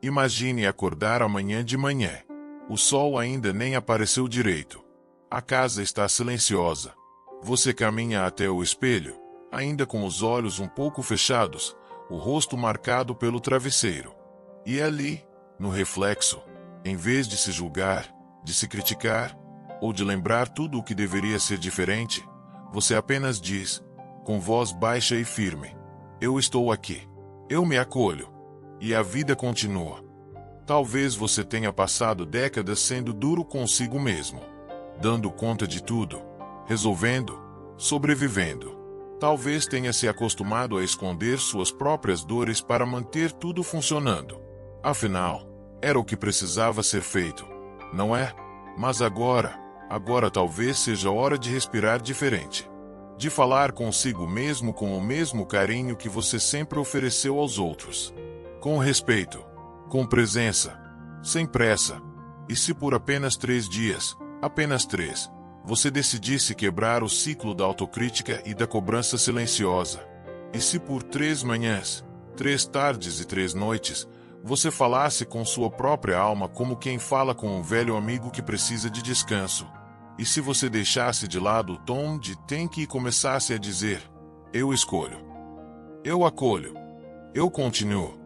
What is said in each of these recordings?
Imagine acordar amanhã de manhã. O sol ainda nem apareceu direito. A casa está silenciosa. Você caminha até o espelho, ainda com os olhos um pouco fechados, o rosto marcado pelo travesseiro. E ali, no reflexo, em vez de se julgar, de se criticar, ou de lembrar tudo o que deveria ser diferente, você apenas diz, com voz baixa e firme: eu estou aqui. Eu me acolho. E a vida continua. Talvez você tenha passado décadas sendo duro consigo mesmo, dando conta de tudo, resolvendo, sobrevivendo. Talvez tenha se acostumado a esconder suas próprias dores para manter tudo funcionando. Afinal, era o que precisava ser feito, não é? Mas agora talvez seja hora de respirar diferente. De falar consigo mesmo com o mesmo carinho que você sempre ofereceu aos outros. Com respeito, com presença, sem pressa. E se por apenas 3 dias, apenas 3, você decidisse quebrar o ciclo da autocrítica e da cobrança silenciosa? E se por 3 manhãs, 3 tardes e 3 noites, você falasse com sua própria alma como quem fala com um velho amigo que precisa de descanso? E se você deixasse de lado o tom de tem que e começasse a dizer: eu escolho, eu acolho, eu continuo?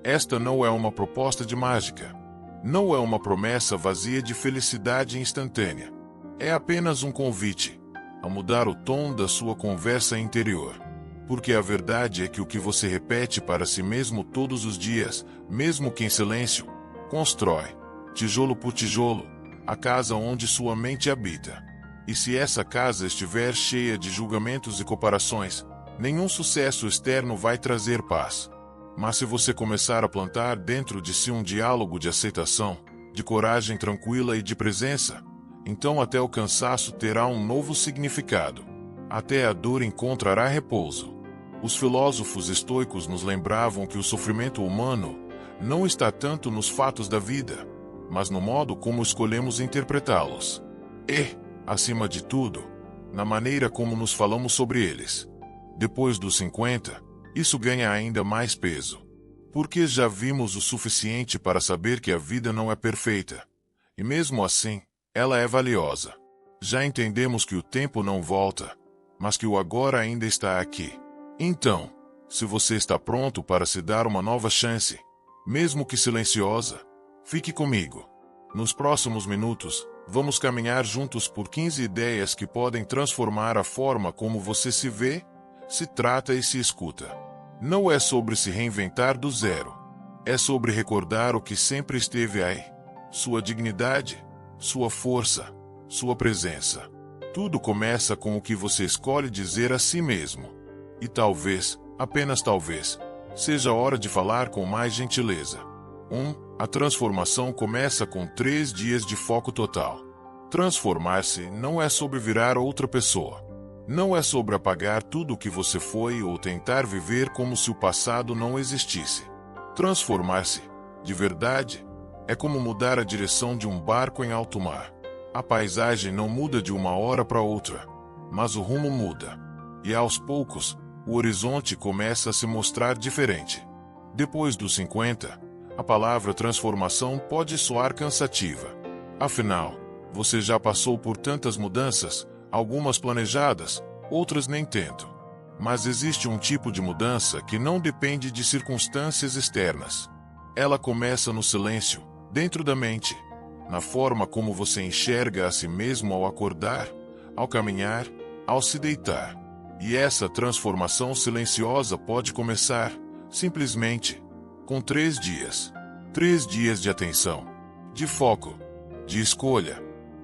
Esta não é uma proposta de mágica. Não é uma promessa vazia de felicidade instantânea. É apenas um convite a mudar o tom da sua conversa interior. Porque a verdade é que o que você repete para si mesmo todos os dias, mesmo que em silêncio, constrói, tijolo por tijolo, a casa onde sua mente habita. E se essa casa estiver cheia de julgamentos e comparações, nenhum sucesso externo vai trazer paz. Mas se você começar a plantar dentro de si um diálogo de aceitação, de coragem tranquila e de presença, então até o cansaço terá um novo significado. Até a dor encontrará repouso. Os filósofos estoicos nos lembravam que o sofrimento humano não está tanto nos fatos da vida, mas no modo como escolhemos interpretá-los. E, acima de tudo, na maneira como nos falamos sobre eles. Depois dos 50, isso ganha ainda mais peso. Porque já vimos o suficiente para saber que a vida não é perfeita. E mesmo assim, ela é valiosa. Já entendemos que o tempo não volta, mas que o agora ainda está aqui. Então, se você está pronto para se dar uma nova chance, mesmo que silenciosa, fique comigo. Nos próximos minutos, vamos caminhar juntos por 15 ideias que podem transformar a forma como você se vê, se trata e se escuta. Não é sobre se reinventar do zero. É sobre recordar o que sempre esteve aí. Sua dignidade, sua força, sua presença. Tudo começa com o que você escolhe dizer a si mesmo. E talvez, apenas talvez, seja hora de falar com mais gentileza. 1. A transformação começa com 3 dias de foco total. Transformar-se não é sobre virar outra pessoa. Não é sobre apagar tudo o que você foi ou tentar viver como se o passado não existisse. Transformar-se, de verdade, é como mudar a direção de um barco em alto mar. A paisagem não muda de uma hora para outra, mas o rumo muda. E aos poucos, o horizonte começa a se mostrar diferente. Depois dos 50, a palavra transformação pode soar cansativa. Afinal, você já passou por tantas mudanças, algumas planejadas, outras nem tanto. Mas existe um tipo de mudança que não depende de circunstâncias externas. Ela começa no silêncio, dentro da mente, na forma como você enxerga a si mesmo ao acordar, ao caminhar, ao se deitar. E essa transformação silenciosa pode começar, simplesmente, com 3 dias. 3 dias de atenção, de foco, de escolha.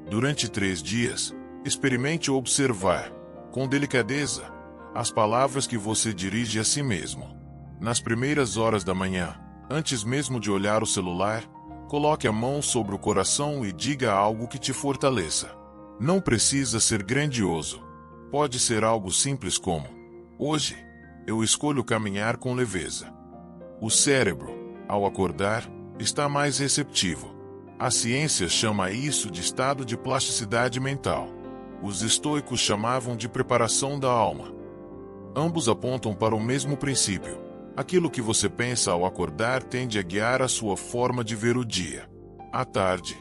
Durante 3 dias, experimente observar, com delicadeza, as palavras que você dirige a si mesmo. Nas primeiras horas da manhã, antes mesmo de olhar o celular, coloque a mão sobre o coração e diga algo que te fortaleça. Não precisa ser grandioso. Pode ser algo simples como: hoje, eu escolho caminhar com leveza. O cérebro, ao acordar, está mais receptivo. A ciência chama isso de estado de plasticidade mental. Os estoicos chamavam de preparação da alma. Ambos apontam para o mesmo princípio: Aquilo que você pensa ao acordar tende a guiar a sua forma de ver o dia. À tarde,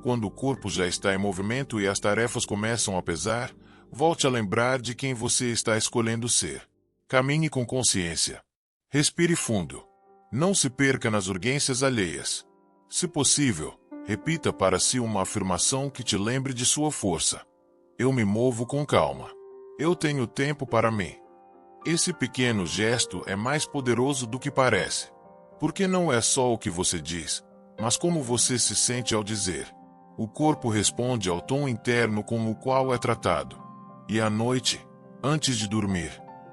quando o corpo já está em movimento e as tarefas começam a pesar, volte a lembrar de quem você está escolhendo ser. Caminhe com consciência. Respire fundo. Não se perca nas urgências alheias. Se possível, repita para si uma afirmação que te lembre de sua força. Eu me movo com calma. Eu tenho tempo para mim. Esse pequeno gesto é mais poderoso do que parece. Porque não é só o que você diz, mas como você se sente ao dizer. O corpo responde ao tom interno com o qual é tratado. E à noite, antes de dormir,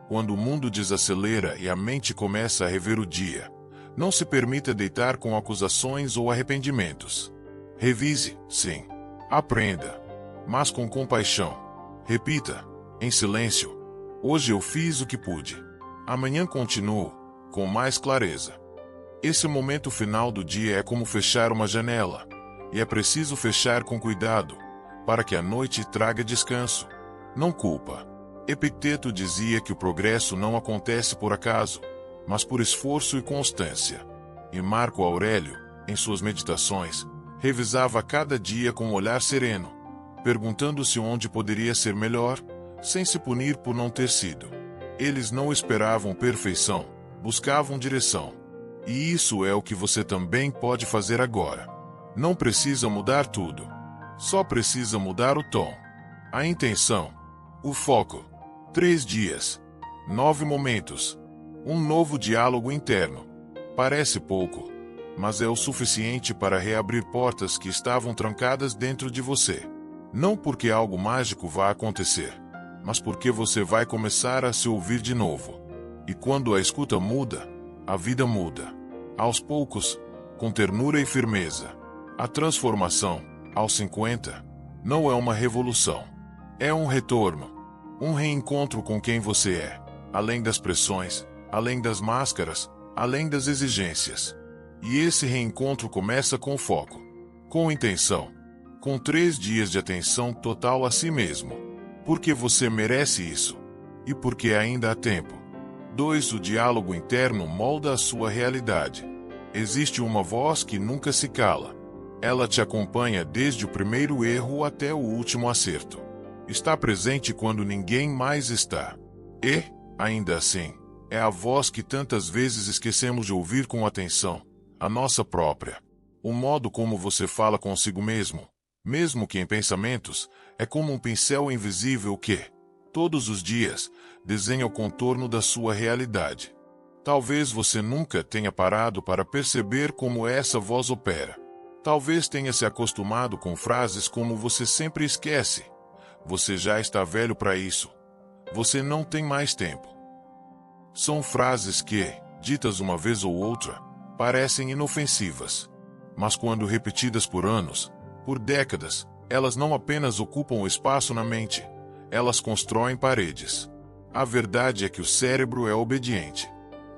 quando o mundo desacelera e a mente começa a rever o dia, não se permita deitar com acusações ou arrependimentos. Revise, sim. Aprenda. Mas com compaixão. Repita, em silêncio. Hoje eu fiz o que pude. Amanhã continuo, com mais clareza. Esse momento final do dia é como fechar uma janela. E é preciso fechar com cuidado, para que a noite traga descanso, não culpa. Epicteto dizia que o progresso não acontece por acaso, mas por esforço e constância. E Marco Aurélio, em suas meditações, revisava cada dia com um olhar sereno, perguntando-se onde poderia ser melhor, sem se punir por não ter sido. Eles não esperavam perfeição, buscavam direção. E isso é o que você também pode fazer agora. Não precisa mudar tudo. Só precisa mudar o tom, a intenção, o foco. 3 dias, 9 momentos, um novo diálogo interno. Parece pouco, mas é o suficiente para reabrir portas que estavam trancadas dentro de você. Não porque algo mágico vá acontecer, mas porque você vai começar a se ouvir de novo. E quando a escuta muda, a vida muda. Aos poucos, com ternura e firmeza. A transformação, aos 50, não é uma revolução. É um retorno. Um reencontro com quem você é, além das pressões, além das máscaras, além das exigências. E esse reencontro começa com foco, com intenção, com 3 dias de atenção total a si mesmo. Porque você merece isso. E porque ainda há tempo. 2. O diálogo interno molda a sua realidade. Existe uma voz que nunca se cala. Ela te acompanha desde o primeiro erro até o último acerto. Está presente quando ninguém mais está. E, ainda assim, é a voz que tantas vezes esquecemos de ouvir com atenção, a nossa própria. O modo como você fala consigo mesmo, mesmo que em pensamentos, é como um pincel invisível que, todos os dias, desenha o contorno da sua realidade. Talvez você nunca tenha parado para perceber como essa voz opera. Talvez tenha se acostumado com frases como você sempre esquece. Você já está velho para isso. Você não tem mais tempo. São frases que, ditas uma vez ou outra, parecem inofensivas. Mas quando repetidas por anos, por décadas, elas não apenas ocupam espaço na mente, elas constroem paredes. A verdade é que o cérebro é obediente.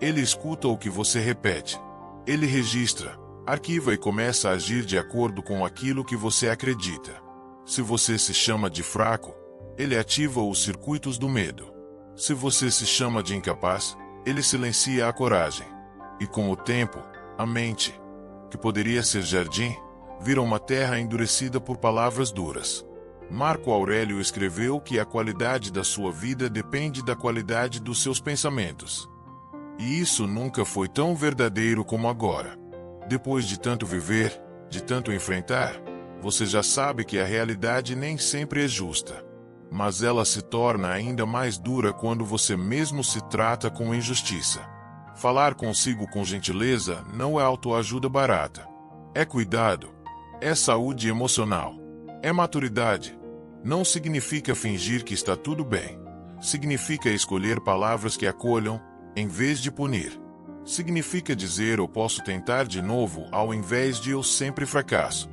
Ele escuta o que você repete. Ele registra, arquiva e começa a agir de acordo com aquilo que você acredita. Se você se chama de fraco, ele ativa os circuitos do medo. Se você se chama de incapaz, ele silencia a coragem. E com o tempo, a mente, que poderia ser jardim, vira uma terra endurecida por palavras duras. Marco Aurélio escreveu que a qualidade da sua vida depende da qualidade dos seus pensamentos. E isso nunca foi tão verdadeiro como agora. Depois de tanto viver, de tanto enfrentar, você já sabe que a realidade nem sempre é justa. Mas ela se torna ainda mais dura quando você mesmo se trata com injustiça. Falar consigo com gentileza não é autoajuda barata. É cuidado. É saúde emocional. É maturidade. Não significa fingir que está tudo bem. Significa escolher palavras que acolham, em vez de punir. Significa dizer eu posso tentar de novo ao invés de eu sempre fracasso.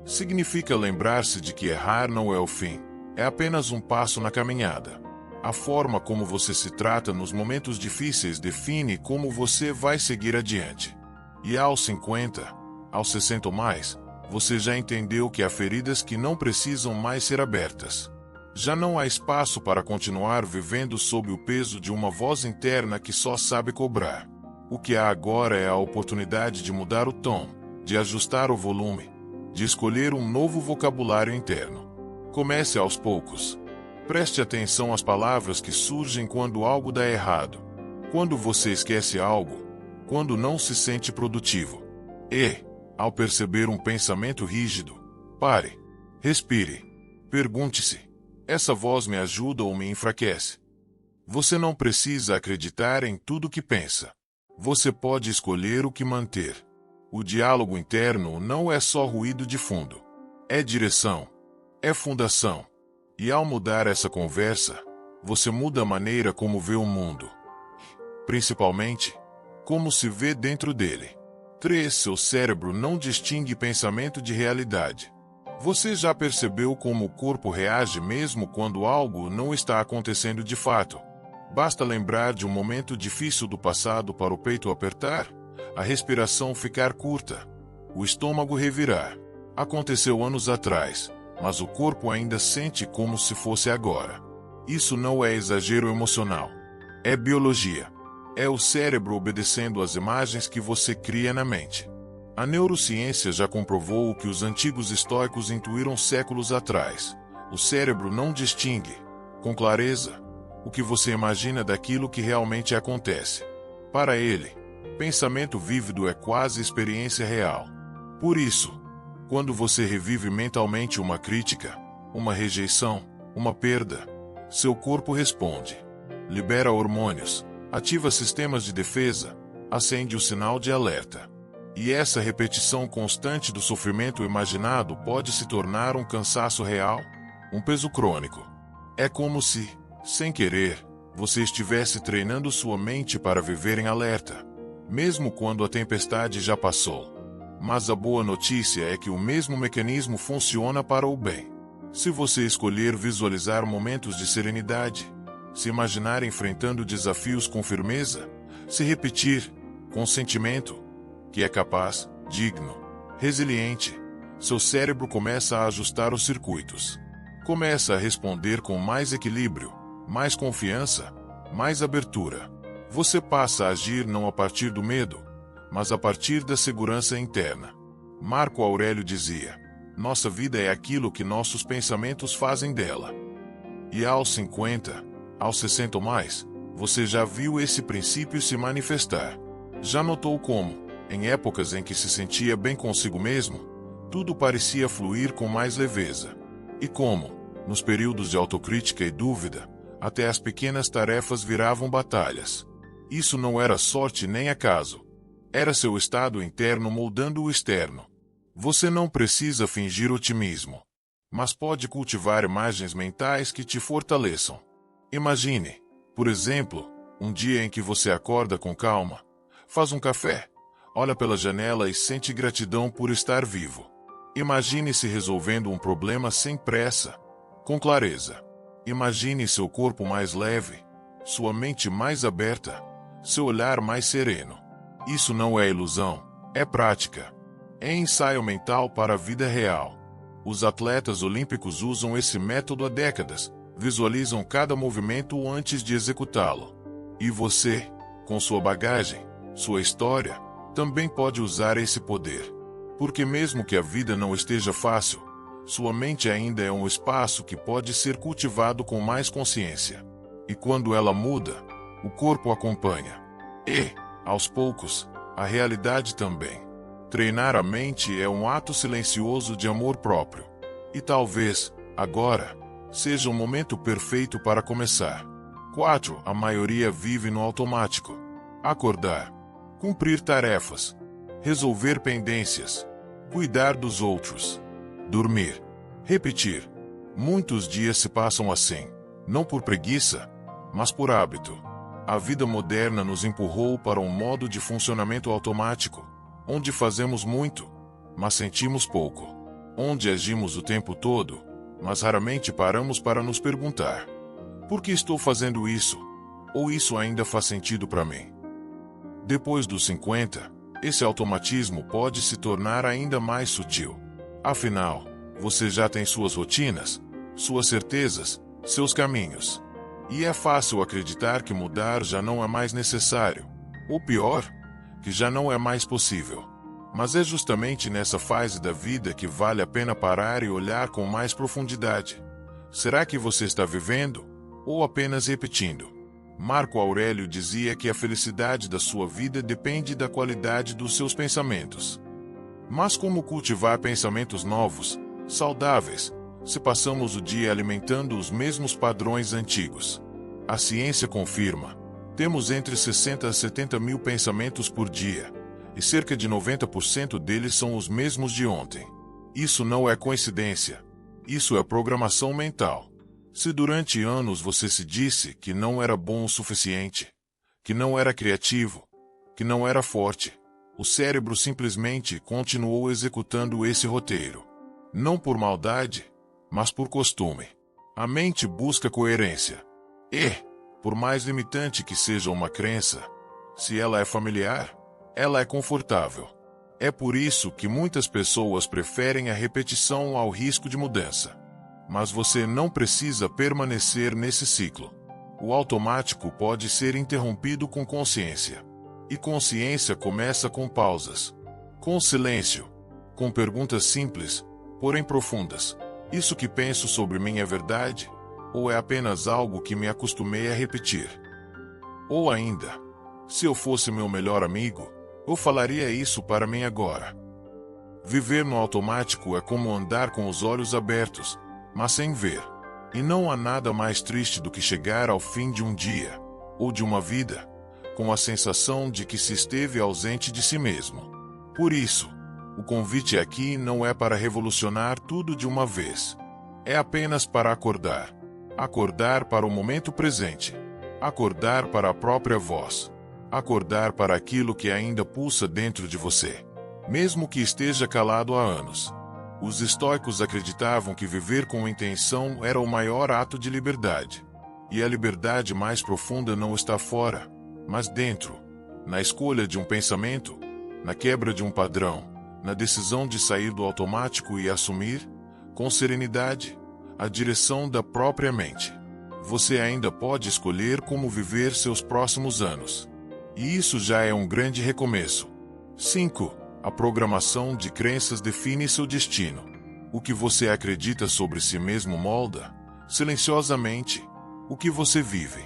Significa lembrar-se de que errar não é o fim, é apenas um passo na caminhada. A forma como você se trata nos momentos difíceis define como você vai seguir adiante. E aos 50, aos 60 ou mais, você já entendeu que há feridas que não precisam mais ser abertas. Já não há espaço para continuar vivendo sob o peso de uma voz interna que só sabe cobrar. O que há agora é a oportunidade de mudar o tom, de ajustar o volume, de escolher um novo vocabulário interno. Comece aos poucos. Preste atenção às palavras que surgem quando algo dá errado, quando você esquece algo, quando não se sente produtivo. E, ao perceber um pensamento rígido, pare, respire, pergunte-se: essa voz me ajuda ou me enfraquece? Você não precisa acreditar em tudo que pensa. Você pode escolher o que manter. O diálogo interno não é só ruído de fundo. É direção. É fundação. E ao mudar essa conversa, você muda a maneira como vê o mundo. Principalmente, como se vê dentro dele. 3. Seu cérebro não distingue pensamento de realidade. Você já percebeu como o corpo reage mesmo quando algo não está acontecendo de fato? Basta lembrar de um momento difícil do passado para o peito apertar, a respiração ficar curta, o estômago revirar. Aconteceu anos atrás, mas o corpo ainda sente como se fosse agora. Isso não é exagero emocional. É biologia. É o cérebro obedecendo às imagens que você cria na mente. A neurociência já comprovou o que os antigos estoicos intuíram séculos atrás. O cérebro não distingue, com clareza, o que você imagina daquilo que realmente acontece. Para ele, pensamento vívido é quase experiência real. Por isso, quando você revive mentalmente uma crítica, uma rejeição, uma perda, seu corpo responde. Libera hormônios, ativa sistemas de defesa, acende o sinal de alerta. E essa repetição constante do sofrimento imaginado pode se tornar um cansaço real, um peso crônico. É como se, sem querer, você estivesse treinando sua mente para viver em alerta, mesmo quando a tempestade já passou. Mas a boa notícia é que o mesmo mecanismo funciona para o bem. Se você escolher visualizar momentos de serenidade, se imaginar enfrentando desafios com firmeza, se repetir, com sentimento, que é capaz, digno, resiliente, seu cérebro começa a ajustar os circuitos. Começa a responder com mais equilíbrio, mais confiança, mais abertura. Você passa a agir não a partir do medo, mas a partir da segurança interna. Marco Aurélio dizia: nossa vida é aquilo que nossos pensamentos fazem dela. E aos 50, aos 60 ou mais, você já viu esse princípio se manifestar. Já notou como, em épocas em que se sentia bem consigo mesmo, tudo parecia fluir com mais leveza. E como, nos períodos de autocrítica e dúvida, até as pequenas tarefas viravam batalhas. Isso não era sorte nem acaso. Era seu estado interno moldando o externo. Você não precisa fingir otimismo, mas pode cultivar imagens mentais que te fortaleçam. Imagine, por exemplo, um dia em que você acorda com calma, faz um café, olha pela janela e sente gratidão por estar vivo. Imagine-se resolvendo um problema sem pressa, com clareza. Imagine seu corpo mais leve, sua mente mais aberta, seu olhar mais sereno. Isso não é ilusão, é prática. É ensaio mental para a vida real. Os atletas olímpicos usam esse método há décadas, visualizam cada movimento antes de executá-lo. E você, com sua bagagem, sua história, também pode usar esse poder. Porque mesmo que a vida não esteja fácil, sua mente ainda é um espaço que pode ser cultivado com mais consciência. E quando ela muda, o corpo acompanha. E, aos poucos, a realidade também. Treinar a mente é um ato silencioso de amor próprio. E talvez, agora, seja o momento perfeito para começar. 4. A maioria vive no automático. Acordar, cumprir tarefas, resolver pendências, cuidar dos outros, dormir, repetir. Muitos dias se passam assim, não por preguiça, mas por hábito. A vida moderna nos empurrou para um modo de funcionamento automático, onde fazemos muito, mas sentimos pouco. Onde agimos o tempo todo, mas raramente paramos para nos perguntar: por que estou fazendo isso? Ou isso ainda faz sentido para mim? Depois dos 50, esse automatismo pode se tornar ainda mais sutil. Afinal, você já tem suas rotinas, suas certezas, seus caminhos. E é fácil acreditar que mudar já não é mais necessário. Ou pior, que já não é mais possível. Mas é justamente nessa fase da vida que vale a pena parar e olhar com mais profundidade. Será que você está vivendo, ou apenas repetindo? Marco Aurélio dizia que a felicidade da sua vida depende da qualidade dos seus pensamentos. Mas como cultivar pensamentos novos, saudáveis, se passamos o dia alimentando os mesmos padrões antigos? A ciência confirma. Temos entre 60 a 70 mil pensamentos por dia, e cerca de 90% deles são os mesmos de ontem. Isso não é coincidência. Isso é programação mental. Se durante anos você se disse que não era bom o suficiente, que não era criativo, que não era forte, o cérebro simplesmente continuou executando esse roteiro. Não por maldade, mas por costume. A mente busca coerência. E, por mais limitante que seja uma crença, se ela é familiar, ela é confortável. É por isso que muitas pessoas preferem a repetição ao risco de mudança. Mas você não precisa permanecer nesse ciclo. O automático pode ser interrompido com consciência. E consciência começa com pausas, com silêncio, com perguntas simples, porém profundas. Isso que penso sobre mim é verdade? Ou é apenas algo que me acostumei a repetir? Ou ainda, se eu fosse meu melhor amigo, eu falaria isso para mim agora. Viver no automático é como andar com os olhos abertos, mas sem ver. E não há nada mais triste do que chegar ao fim de um dia, ou de uma vida, com a sensação de que se esteve ausente de si mesmo. Por isso, o convite aqui não é para revolucionar tudo de uma vez. É apenas para acordar. Acordar para o momento presente. Acordar para a própria voz. Acordar para aquilo que ainda pulsa dentro de você, mesmo que esteja calado há anos. Os estoicos acreditavam que viver com intenção era o maior ato de liberdade. E a liberdade mais profunda não está fora, mas dentro, na escolha de um pensamento, na quebra de um padrão, na decisão de sair do automático e assumir, com serenidade, a direção da própria mente. Você ainda pode escolher como viver seus próximos anos. E isso já é um grande recomeço. 5. A programação de crenças define seu destino. O que você acredita sobre si mesmo molda, silenciosamente, o que você vive.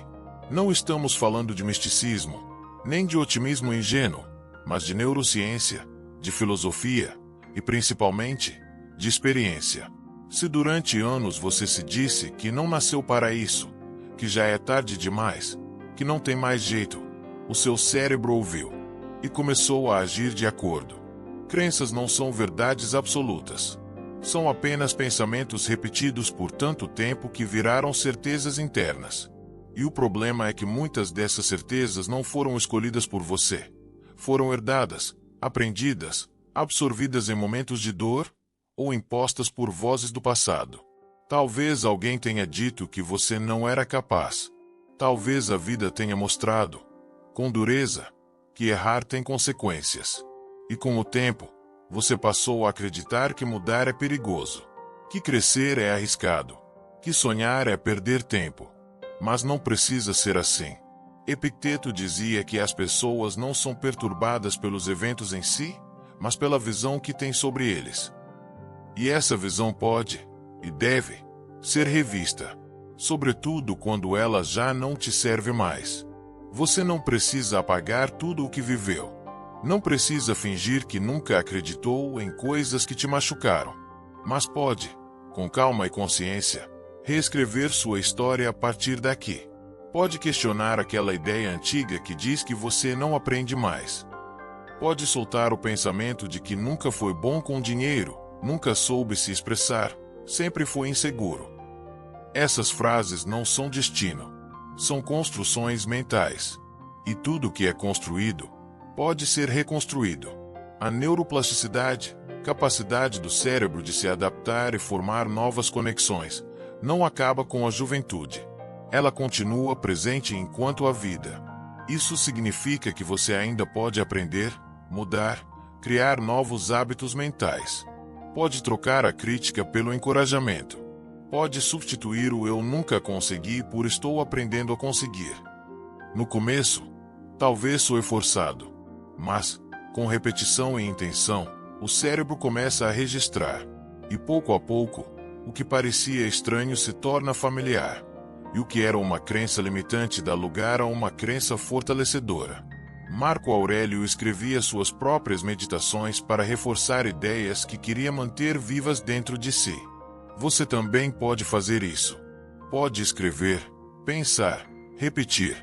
Não estamos falando de misticismo, nem de otimismo ingênuo, mas de neurociência, de filosofia e, principalmente, de experiência. Se durante anos você se disse que não nasceu para isso, que já é tarde demais, que não tem mais jeito, o seu cérebro ouviu e começou a agir de acordo. Crenças não são verdades absolutas. São apenas pensamentos repetidos por tanto tempo que viraram certezas internas. E o problema é que muitas dessas certezas não foram escolhidas por você. Foram herdadas, aprendidas, absorvidas em momentos de dor ou impostas por vozes do passado. Talvez alguém tenha dito que você não era capaz. Talvez a vida tenha mostrado, com dureza, que errar tem consequências. E com o tempo, você passou a acreditar que mudar é perigoso, que crescer é arriscado, que sonhar é perder tempo. Mas não precisa ser assim. Epicteto dizia que as pessoas não são perturbadas pelos eventos em si, mas pela visão que têm sobre eles. E essa visão pode, e deve, ser revista, sobretudo quando ela já não te serve mais. Você não precisa apagar tudo o que viveu. Não precisa fingir que nunca acreditou em coisas que te machucaram. Mas pode, com calma e consciência, reescrever sua história a partir daqui. Pode questionar aquela ideia antiga que diz que você não aprende mais. Pode soltar o pensamento de que nunca foi bom com dinheiro, nunca soube se expressar, sempre foi inseguro. Essas frases não são destino. São construções mentais. E tudo que é construído pode ser reconstruído. A neuroplasticidade, capacidade do cérebro de se adaptar e formar novas conexões, não acaba com a juventude. Ela continua presente enquanto há vida. Isso significa que você ainda pode aprender, mudar, criar novos hábitos mentais. Pode trocar a crítica pelo encorajamento. Pode substituir o eu nunca consegui por estou aprendendo a conseguir. No começo, talvez soe forçado, Mas, com repetição e intenção, o cérebro começa a registrar. E pouco a pouco, o que parecia estranho se torna familiar. E o que era uma crença limitante dá lugar a uma crença fortalecedora. Marco Aurélio escrevia suas próprias meditações para reforçar ideias que queria manter vivas dentro de si. Você também pode fazer isso. Pode escrever, pensar, repetir,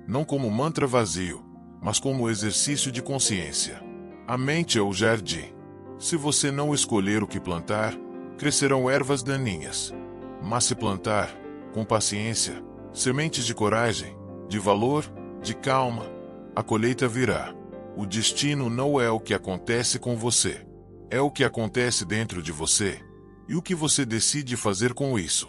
não como mantra vazio, mas como exercício de consciência. A mente é o jardim. Se você não escolher o que plantar, crescerão ervas daninhas. Mas se plantar, com paciência, sementes de coragem, de valor, de calma, a colheita virá. O destino não é o que acontece com você. É o que acontece dentro de você. E o que você decide fazer com isso.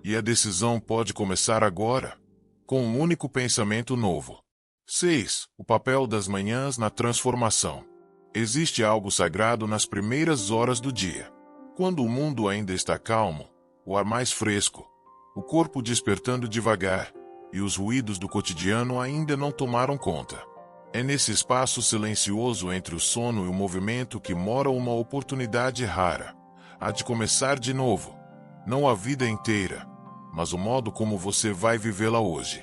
E a decisão pode começar agora, com um único pensamento novo. 6. O papel das manhãs na transformação. Existe algo sagrado nas primeiras horas do dia. Quando o mundo ainda está calmo, o ar mais fresco, o corpo despertando devagar, e os ruídos do cotidiano ainda não tomaram conta. É nesse espaço silencioso entre o sono e o movimento que mora uma oportunidade rara, a de começar de novo. Não a vida inteira, mas o modo como você vai vivê-la hoje.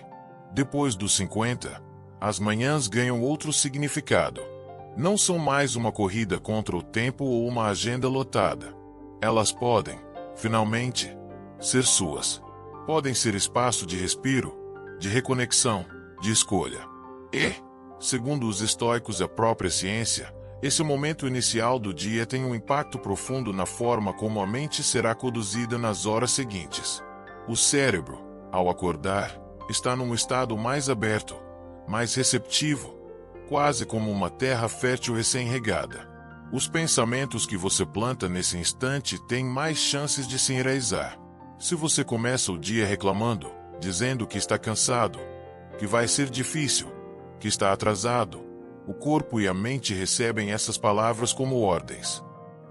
Depois dos 50, as manhãs ganham outro significado. Não são mais uma corrida contra o tempo ou uma agenda lotada. Elas podem, finalmente, ser suas. Podem ser espaço de respiro, de reconexão, de escolha. E, segundo os estoicos e a própria ciência, esse momento inicial do dia tem um impacto profundo na forma como a mente será conduzida nas horas seguintes. O cérebro, ao acordar, está num estado mais aberto, mais receptivo, quase como uma terra fértil recém-regada. Os pensamentos que você planta nesse instante têm mais chances de se enraizar. Se você começa o dia reclamando, dizendo que está cansado, que vai ser difícil, que está atrasado, o corpo e a mente recebem essas palavras como ordens.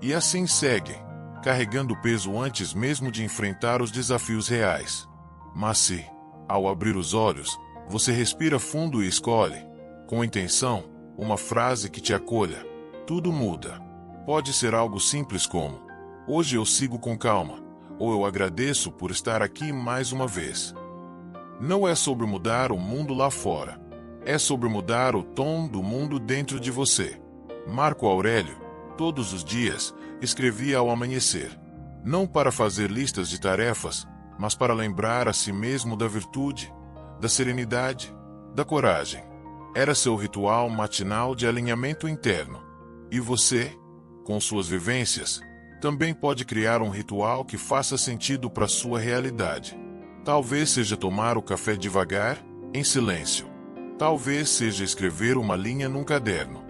E assim seguem, carregando o peso antes mesmo de enfrentar os desafios reais. Mas se, ao abrir os olhos, você respira fundo e escolhe, com intenção, uma frase que te acolha, tudo muda. Pode ser algo simples como: hoje eu sigo com calma, ou eu agradeço por estar aqui mais uma vez. Não é sobre mudar o mundo lá fora. É sobre mudar o tom do mundo dentro de você. Marco Aurélio, todos os dias, escrevia ao amanhecer. Não para fazer listas de tarefas, mas para lembrar a si mesmo da virtude, da serenidade, da coragem. Era seu ritual matinal de alinhamento interno. E você, com suas vivências, também pode criar um ritual que faça sentido para sua realidade. Talvez seja tomar o café devagar, em silêncio. Talvez seja escrever uma linha num caderno.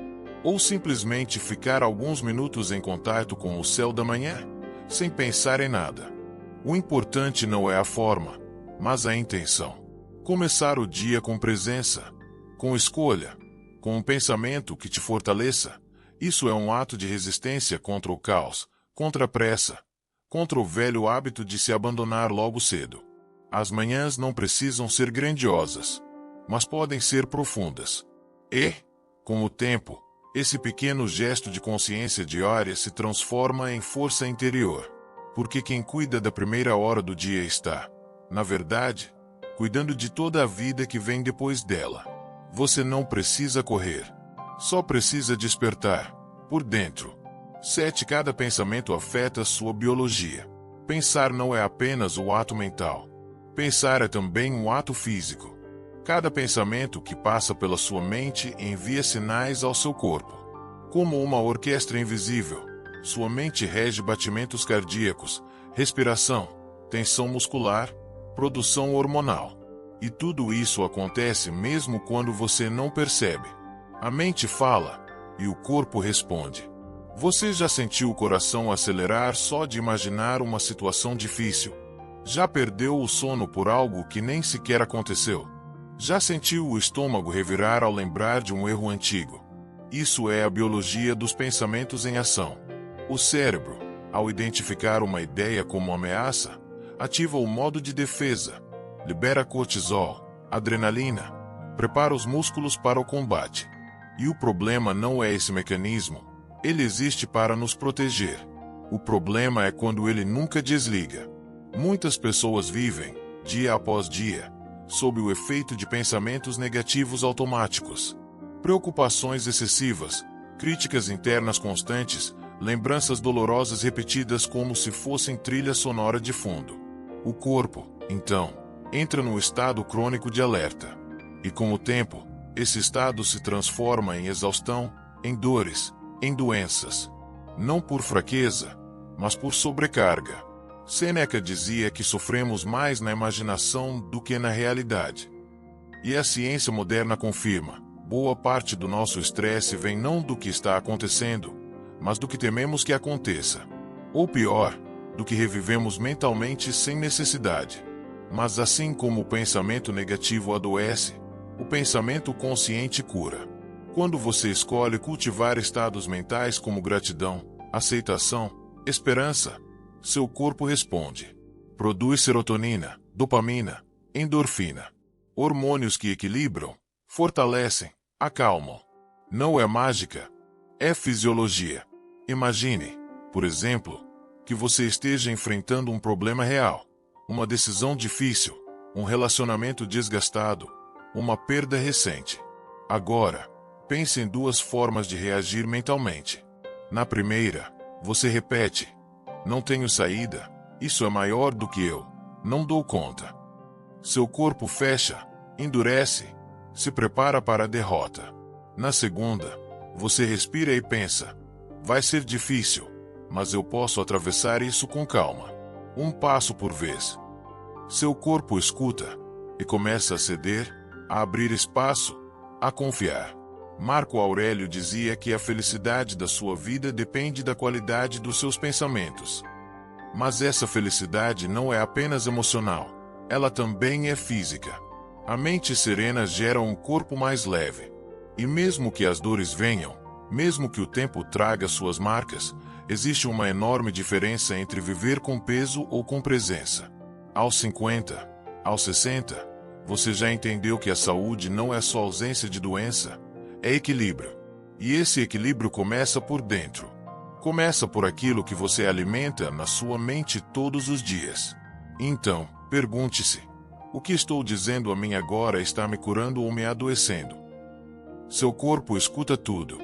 Ou simplesmente ficar alguns minutos em contato com o céu da manhã, sem pensar em nada. O importante não é a forma, mas a intenção. Começar o dia com presença, com escolha, com um pensamento que te fortaleça. Isso é um ato de resistência contra o caos, contra a pressa, contra o velho hábito de se abandonar logo cedo. As manhãs não precisam ser grandiosas, mas podem ser profundas. E, com o tempo, esse pequeno gesto de consciência diária se transforma em força interior. Porque quem cuida da primeira hora do dia está, na verdade, cuidando de toda a vida que vem depois dela. Você não precisa correr. Só precisa despertar, por dentro. 7. Cada pensamento afeta sua biologia. Pensar não é apenas o ato mental. Pensar é também um ato físico. Cada pensamento que passa pela sua mente envia sinais ao seu corpo. Como uma orquestra invisível, sua mente rege batimentos cardíacos, respiração, tensão muscular, produção hormonal. E tudo isso acontece mesmo quando você não percebe. A mente fala, e o corpo responde. Você já sentiu o coração acelerar só de imaginar uma situação difícil? Já perdeu o sono por algo que nem sequer aconteceu? Já sentiu o estômago revirar ao lembrar de um erro antigo? Isso é a biologia dos pensamentos em ação. O cérebro, ao identificar uma ideia como ameaça, ativa o modo de defesa, libera cortisol, adrenalina, prepara os músculos para o combate. E o problema não é esse mecanismo. Ele existe para nos proteger. O problema é quando ele nunca desliga. Muitas pessoas vivem, dia após dia, sob o efeito de pensamentos negativos automáticos. Preocupações excessivas, críticas internas constantes, lembranças dolorosas repetidas como se fossem trilha sonora de fundo. O corpo, então, entra num estado crônico de alerta. E com o tempo, esse estado se transforma em exaustão, em dores, em doenças. Não por fraqueza, mas por sobrecarga. Sêneca dizia que sofremos mais na imaginação do que na realidade. E a ciência moderna confirma: boa parte do nosso estresse vem não do que está acontecendo, mas do que tememos que aconteça. Ou pior, do que revivemos mentalmente sem necessidade. Mas assim como o pensamento negativo adoece, o pensamento consciente cura. Quando você escolhe cultivar estados mentais como gratidão, aceitação, esperança, seu corpo responde. Produz serotonina, dopamina, endorfina. Hormônios que equilibram, fortalecem, acalmam. Não é mágica, é fisiologia. Imagine, por exemplo, que você esteja enfrentando um problema real, uma decisão difícil, um relacionamento desgastado, uma perda recente. Agora, pense em duas formas de reagir mentalmente. Na primeira, você repete: não tenho saída, isso é maior do que eu, não dou conta. Seu corpo fecha, endurece, se prepara para a derrota. Na segunda, você respira e pensa: vai ser difícil, mas eu posso atravessar isso com calma. Um passo por vez. Seu corpo escuta e começa a ceder, a abrir espaço, a confiar. Marco Aurélio dizia que a felicidade da sua vida depende da qualidade dos seus pensamentos. Mas essa felicidade não é apenas emocional, ela também é física. A mente serena gera um corpo mais leve. E mesmo que as dores venham, mesmo que o tempo traga suas marcas, existe uma enorme diferença entre viver com peso ou com presença. Aos 50, aos 60, você já entendeu que a saúde não é só ausência de doença, é equilíbrio. E esse equilíbrio começa por dentro. Começa por aquilo que você alimenta na sua mente todos os dias. Então, pergunte-se: o que estou dizendo a mim agora está me curando ou me adoecendo? Seu corpo escuta tudo.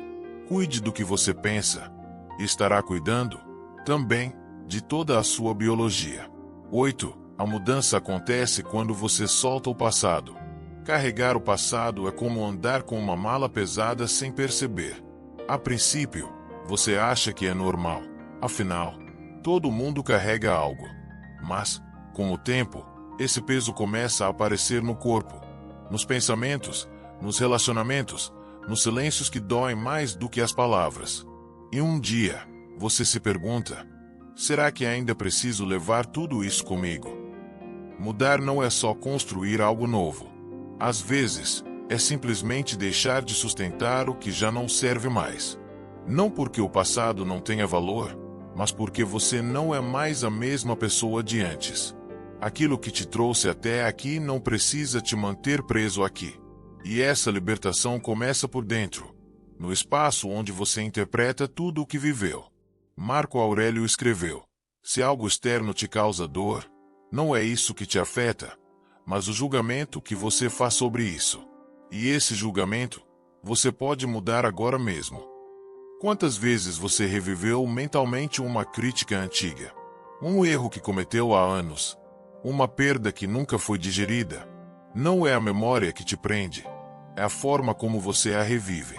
Cuide do que você pensa, e estará cuidando, também, de toda a sua biologia. 8. A mudança acontece quando você solta o passado. Carregar o passado é como andar com uma mala pesada sem perceber. A princípio, você acha que é normal. Afinal, todo mundo carrega algo. Mas, com o tempo, esse peso começa a aparecer no corpo, nos pensamentos, nos relacionamentos, nos silêncios que doem mais do que as palavras. E um dia, você se pergunta: será que ainda preciso levar tudo isso comigo? Mudar não é só construir algo novo. Às vezes, é simplesmente deixar de sustentar o que já não serve mais. Não porque o passado não tenha valor, mas porque você não é mais a mesma pessoa de antes. Aquilo que te trouxe até aqui não precisa te manter preso aqui. E essa libertação começa por dentro, no espaço onde você interpreta tudo o que viveu. Marco Aurélio escreveu: se algo externo te causa dor, não é isso que te afeta, mas o julgamento que você faz sobre isso. E esse julgamento, você pode mudar agora mesmo. Quantas vezes você reviveu mentalmente uma crítica antiga? Um erro que cometeu há anos? Uma perda que nunca foi digerida? Não é a memória que te prende, é a forma como você a revive.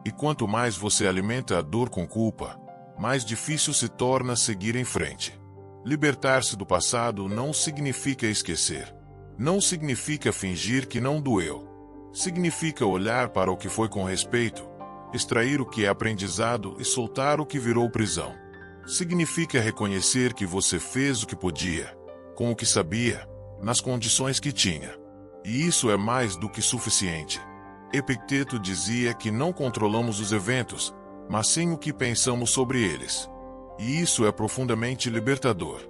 E quanto mais você alimenta a dor com culpa, mais difícil se torna seguir em frente. Libertar-se do passado não significa esquecer. Não significa fingir que não doeu. Significa olhar para o que foi com respeito, extrair o que é aprendizado e soltar o que virou prisão. Significa reconhecer que você fez o que podia, com o que sabia, nas condições que tinha. E isso é mais do que suficiente. Epicteto dizia que não controlamos os eventos, mas sim o que pensamos sobre eles. E isso é profundamente libertador.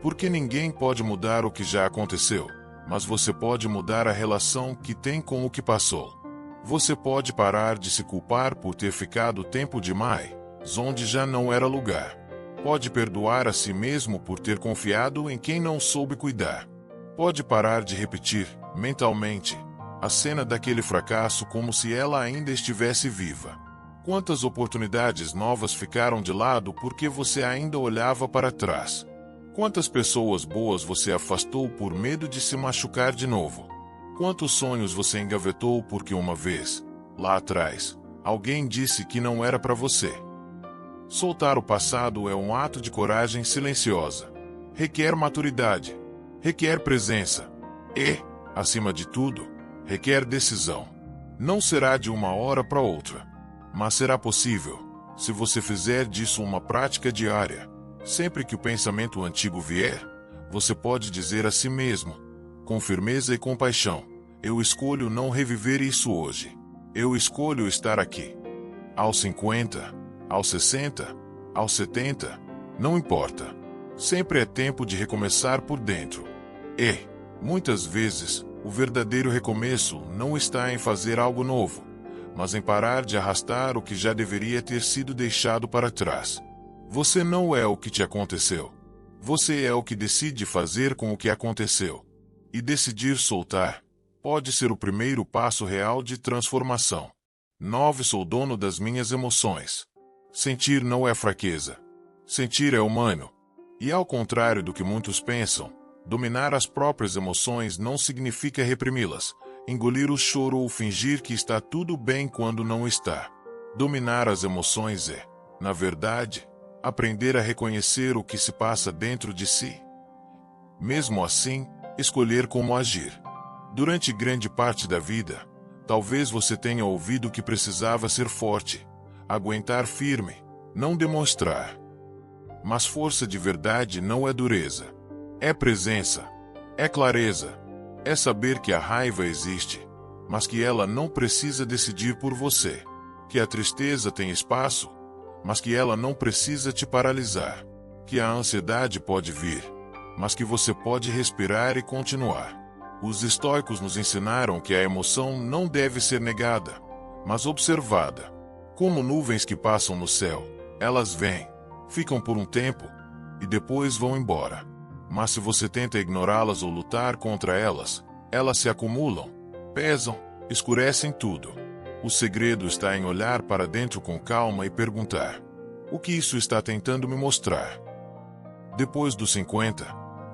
Porque ninguém pode mudar o que já aconteceu, mas você pode mudar a relação que tem com o que passou. Você pode parar de se culpar por ter ficado tempo demais, onde já não era lugar. Pode perdoar a si mesmo por ter confiado em quem não soube cuidar. Pode parar de repetir, mentalmente, a cena daquele fracasso como se ela ainda estivesse viva. Quantas oportunidades novas ficaram de lado porque você ainda olhava para trás? Quantas pessoas boas você afastou por medo de se machucar de novo? Quantos sonhos você engavetou porque uma vez, lá atrás, alguém disse que não era para você? Soltar o passado é um ato de coragem silenciosa. Requer maturidade, requer presença e, acima de tudo, requer decisão. Não será de uma hora para outra, mas será possível, se você fizer disso uma prática diária. Sempre que o pensamento antigo vier, você pode dizer a si mesmo, com firmeza e compaixão: eu escolho não reviver isso hoje. Eu escolho estar aqui. Aos 50, aos 60, aos 70, não importa. Sempre é tempo de recomeçar por dentro. E, muitas vezes, o verdadeiro recomeço não está em fazer algo novo, mas em parar de arrastar o que já deveria ter sido deixado para trás. Você não é o que te aconteceu. Você é o que decide fazer com o que aconteceu. E decidir soltar pode ser o primeiro passo real de transformação. 9. Sou dono das minhas emoções. Sentir não é fraqueza. Sentir é humano. E ao contrário do que muitos pensam, dominar as próprias emoções não significa reprimi-las, engolir o choro ou fingir que está tudo bem quando não está. Dominar as emoções é, na verdade, aprender a reconhecer o que se passa dentro de si. Mesmo assim, escolher como agir. Durante grande parte da vida, talvez você tenha ouvido que precisava ser forte, aguentar firme, não demonstrar. Mas força de verdade não é dureza. É presença. É clareza. É saber que a raiva existe, mas que ela não precisa decidir por você. Que a tristeza tem espaço, mas que ela não precisa te paralisar. Que a ansiedade pode vir, mas que você pode respirar e continuar. Os estoicos nos ensinaram que a emoção não deve ser negada, mas observada. Como nuvens que passam no céu, elas vêm, ficam por um tempo e depois vão embora. Mas se você tenta ignorá-las ou lutar contra elas, elas se acumulam, pesam, escurecem tudo. O segredo está em olhar para dentro com calma e perguntar: o que isso está tentando me mostrar? Depois dos 50,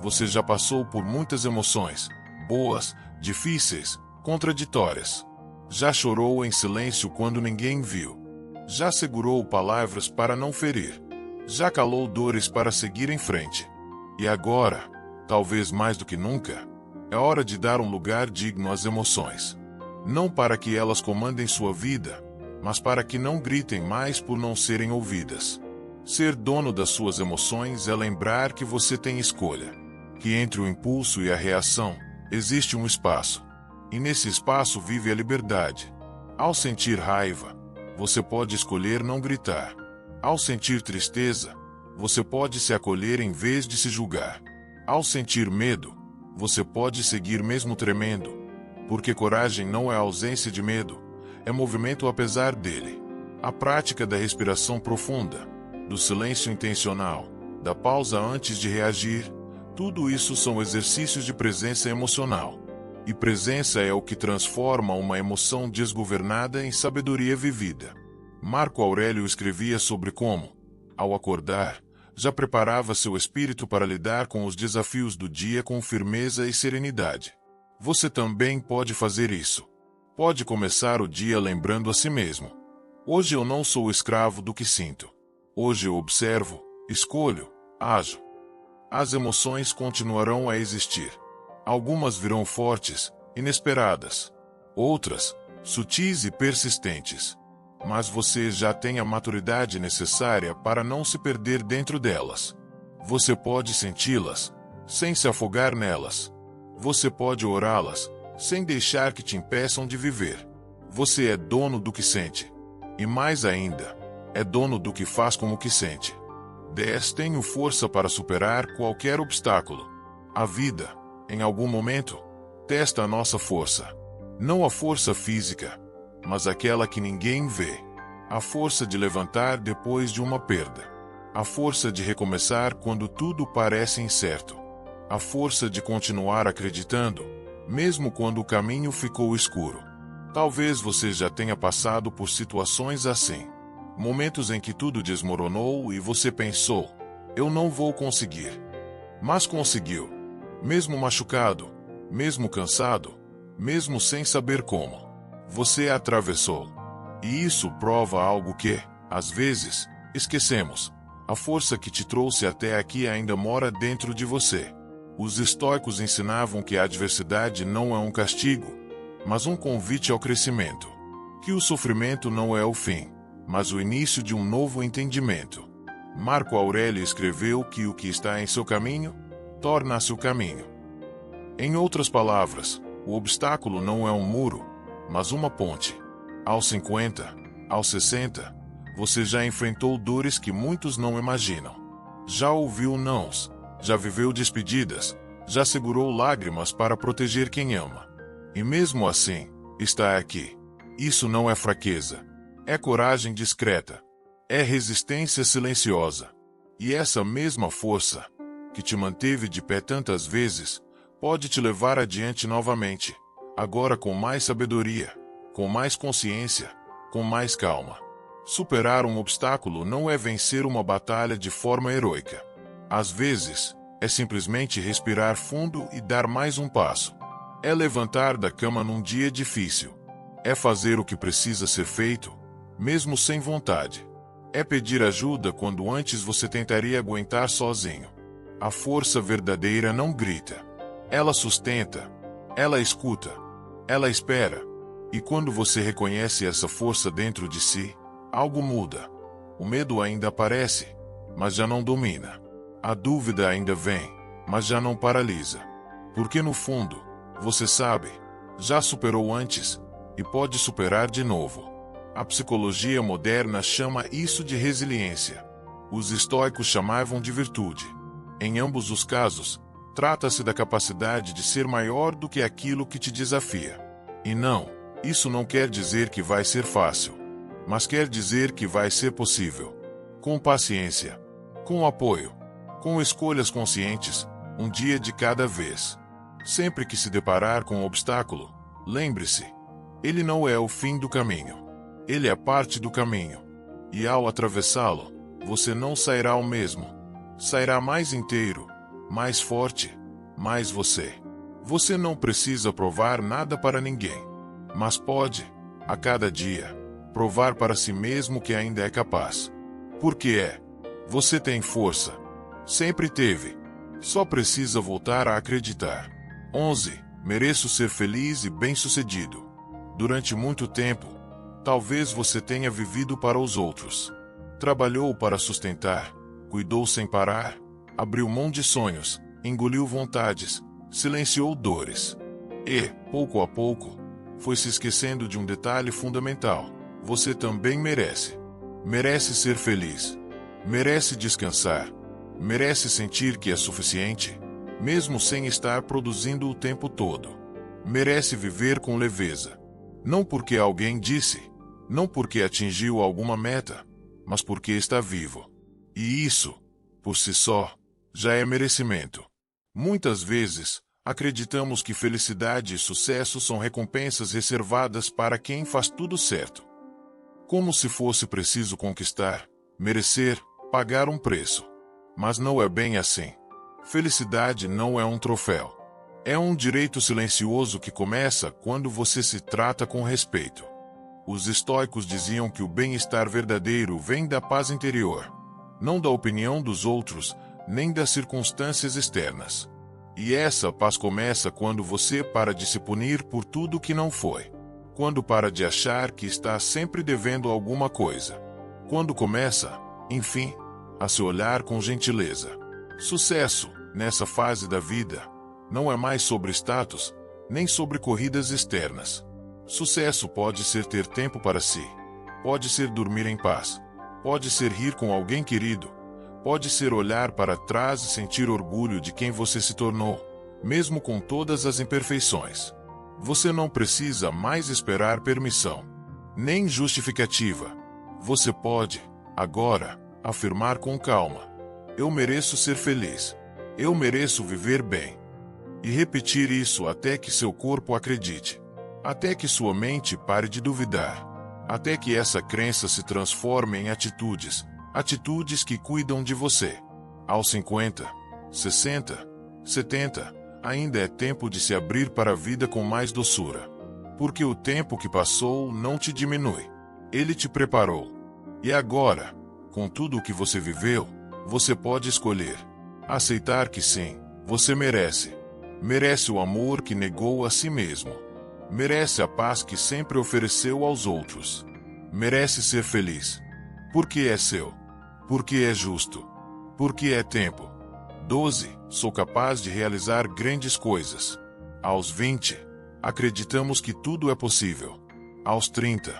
você já passou por muitas emoções, boas, difíceis, contraditórias. Já chorou em silêncio quando ninguém viu. Já segurou palavras para não ferir. Já calou dores para seguir em frente. E agora, talvez mais do que nunca, é hora de dar um lugar digno às emoções. Não para que elas comandem sua vida, mas para que não gritem mais por não serem ouvidas. Ser dono das suas emoções é lembrar que você tem escolha. Que entre o impulso e a reação, existe um espaço. E nesse espaço vive a liberdade. Ao sentir raiva, você pode escolher não gritar. Ao sentir tristeza, você pode se acolher em vez de se julgar. Ao sentir medo, você pode seguir mesmo tremendo. Porque coragem não é ausência de medo, é movimento apesar dele. A prática da respiração profunda, do silêncio intencional, da pausa antes de reagir, tudo isso são exercícios de presença emocional. E presença é o que transforma uma emoção desgovernada em sabedoria vivida. Marco Aurélio escrevia sobre como, ao acordar, já preparava seu espírito para lidar com os desafios do dia com firmeza e serenidade. Você também pode fazer isso. Pode começar o dia lembrando a si mesmo: hoje eu não sou escravo do que sinto. Hoje eu observo, escolho, ajo. As emoções continuarão a existir. Algumas virão fortes, inesperadas. Outras, sutis e persistentes. Mas você já tem a maturidade necessária para não se perder dentro delas. Você pode senti-las, sem se afogar nelas. Você pode orá-las, sem deixar que te impeçam de viver. Você é dono do que sente. E mais ainda, é dono do que faz com o que sente. 10. Tenho força para superar qualquer obstáculo. A vida, em algum momento, testa a nossa força. Não a força física, mas aquela que ninguém vê. A força de levantar depois de uma perda. A força de recomeçar quando tudo parece incerto. A força de continuar acreditando, mesmo quando o caminho ficou escuro. Talvez você já tenha passado por situações assim. Momentos em que tudo desmoronou e você pensou: eu não vou conseguir. Mas conseguiu. Mesmo machucado, mesmo cansado, mesmo sem saber como. Você atravessou. E isso prova algo que, às vezes, esquecemos. A força que te trouxe até aqui ainda mora dentro de você. Os estoicos ensinavam que a adversidade não é um castigo, mas um convite ao crescimento. Que o sofrimento não é o fim, mas o início de um novo entendimento. Marco Aurélio escreveu que o que está em seu caminho, torna-se o caminho. Em outras palavras, o obstáculo não é um muro, mas uma ponte. Aos 50, aos 60, você já enfrentou dores que muitos não imaginam. Já ouviu nãos, já viveu despedidas, já segurou lágrimas para proteger quem ama. E mesmo assim, está aqui. Isso não é fraqueza. É coragem discreta. É resistência silenciosa. E essa mesma força, que te manteve de pé tantas vezes, pode te levar adiante novamente, agora com mais sabedoria, com mais consciência, com mais calma. Superar um obstáculo não é vencer uma batalha de forma heroica. Às vezes, é simplesmente respirar fundo e dar mais um passo. É levantar da cama num dia difícil. É fazer o que precisa ser feito, mesmo sem vontade. É pedir ajuda quando antes você tentaria aguentar sozinho. A força verdadeira não grita. Ela sustenta. Ela escuta. Ela espera. E quando você reconhece essa força dentro de si, algo muda. O medo ainda aparece, mas já não domina. A dúvida ainda vem, mas já não paralisa. Porque no fundo, você sabe, já superou antes e pode superar de novo. A psicologia moderna chama isso de resiliência. Os estoicos chamavam de virtude. Em ambos os casos, trata-se da capacidade de ser maior do que aquilo que te desafia. E não, isso não quer dizer que vai ser fácil, mas quer dizer que vai ser possível. Com paciência, com apoio, com escolhas conscientes, um dia de cada vez. Sempre que se deparar com um obstáculo, lembre-se, ele não é o fim do caminho. Ele é parte do caminho. E ao atravessá-lo, você não sairá o mesmo. Sairá mais inteiro, mais forte, mais você. Você não precisa provar nada para ninguém, mas pode, a cada dia, provar para si mesmo que ainda é capaz. Porque você tem força. Sempre teve. Só precisa voltar a acreditar. 11. Mereço ser feliz e bem-sucedido. Durante muito tempo, talvez você tenha vivido para os outros. Trabalhou para sustentar, cuidou sem parar, abriu mão de sonhos, engoliu vontades, silenciou dores. E, pouco a pouco, foi se esquecendo de um detalhe fundamental. Você também merece. Merece ser feliz. Merece descansar. Merece sentir que é suficiente, mesmo sem estar produzindo o tempo todo. Merece viver com leveza. Não porque alguém disse, não porque atingiu alguma meta, mas porque está vivo. E isso, por si só, já é merecimento. Muitas vezes, acreditamos que felicidade e sucesso são recompensas reservadas para quem faz tudo certo. Como se fosse preciso conquistar, merecer, pagar um preço. Mas não é bem assim. Felicidade não é um troféu. É um direito silencioso que começa quando você se trata com respeito. Os estoicos diziam que o bem-estar verdadeiro vem da paz interior, não da opinião dos outros, nem das circunstâncias externas. E essa paz começa quando você para de se punir por tudo que não foi. Quando para de achar que está sempre devendo alguma coisa. Quando começa, enfim, a se olhar com gentileza. Sucesso, nessa fase da vida, não é mais sobre status, nem sobre corridas externas. Sucesso pode ser ter tempo para si. Pode ser dormir em paz. Pode ser rir com alguém querido. Pode ser olhar para trás e sentir orgulho de quem você se tornou, mesmo com todas as imperfeições. Você não precisa mais esperar permissão. nem justificativa. Você pode, agora, afirmar com calma: eu mereço ser feliz. Eu mereço viver bem. E repetir isso até que seu corpo acredite. Até que sua mente pare de duvidar. Até que essa crença se transforme em atitudes. Atitudes que cuidam de você. Aos 50, 60, 70, ainda é tempo de se abrir para a vida com mais doçura. Porque o tempo que passou não te diminui. Ele te preparou. E agora, com tudo o que você viveu, você pode escolher. Aceitar que sim, você merece. Merece o amor que negou a si mesmo. Merece a paz que sempre ofereceu aos outros. Merece ser feliz. Porque é seu. Porque é justo. Porque é tempo. 12. Sou capaz de realizar grandes coisas. Aos 20, acreditamos que tudo é possível. Aos 30,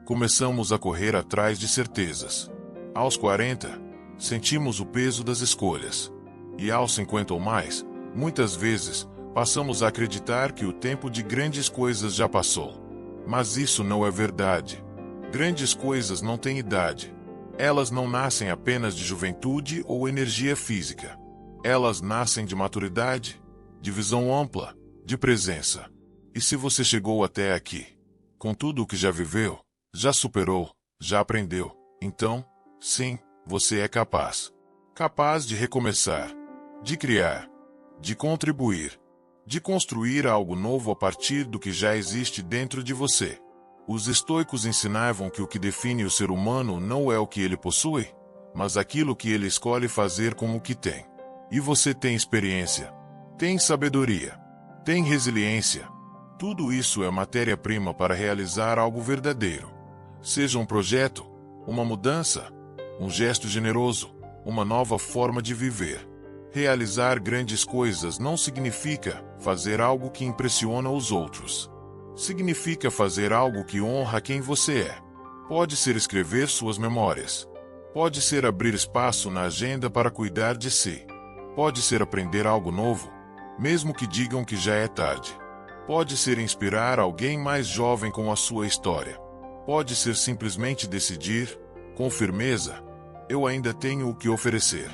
começamos a correr atrás de certezas. Aos 40, sentimos o peso das escolhas. E aos 50 ou mais, muitas vezes, passamos a acreditar que o tempo de grandes coisas já passou. Mas isso não é verdade. Grandes coisas não têm idade. Elas não nascem apenas de juventude ou energia física. Elas nascem de maturidade, de visão ampla, de presença. E se você chegou até aqui, com tudo o que já viveu, já superou, já aprendeu, então, sim, você é capaz. Capaz de recomeçar, de criar, de contribuir, de construir algo novo a partir do que já existe dentro de você. Os estoicos ensinavam que o que define o ser humano não é o que ele possui, mas aquilo que ele escolhe fazer com o que tem. E você tem experiência, tem sabedoria, tem resiliência. Tudo isso é matéria-prima para realizar algo verdadeiro. Seja um projeto, uma mudança, um gesto generoso, uma nova forma de viver. Realizar grandes coisas não significa fazer algo que impressiona os outros. Significa fazer algo que honra quem você é. Pode ser escrever suas memórias. Pode ser abrir espaço na agenda para cuidar de si. Pode ser aprender algo novo, mesmo que digam que já é tarde. Pode ser inspirar alguém mais jovem com a sua história. Pode ser simplesmente decidir, com firmeza: eu ainda tenho o que oferecer.